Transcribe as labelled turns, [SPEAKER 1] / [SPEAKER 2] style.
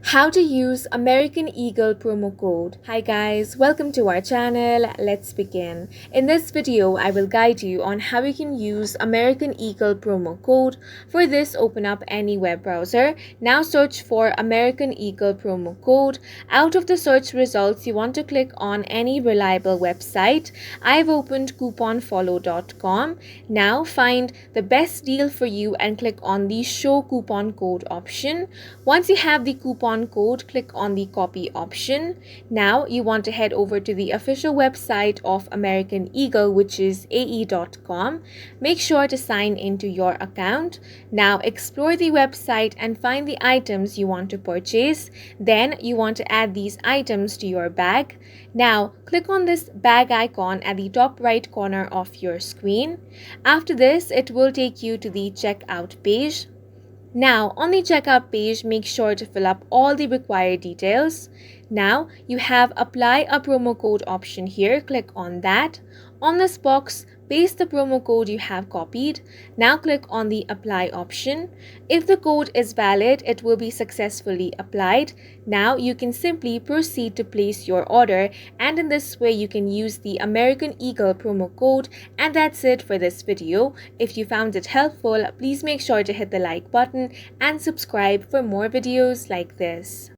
[SPEAKER 1] How to use American Eagle promo code. Hi guys, welcome to our channel. Let's begin. In this video, I will guide you on how you can use American Eagle promo code. For this, open up any web browser. Now search for American Eagle promo code. Out of the search results, you want to click on any reliable website. I've opened couponfollow.com. Now find the best deal for you and click on the show coupon code option. Once you have the coupon code, click on the copy option. Now you want to head over to the official website of American Eagle, which is ae.com. Make sure to sign into your account. Now explore the website and find the items you want to purchase. Then you want to add these items to your bag. Now click on this bag icon at the top right corner of your screen. After this, it will take you to the checkout page. Now, on the checkout page, make sure to fill up all the required details. Now, you have apply a promo code option here. Click on that. On this box, paste the promo code you have copied. Now click on the apply option. If the code is valid, it will be successfully applied. Now you can simply proceed to place your order, and in this way you can use the American Eagle promo code. And that's it for this video. If you found it helpful, please make sure to hit the like button and subscribe for more videos like this.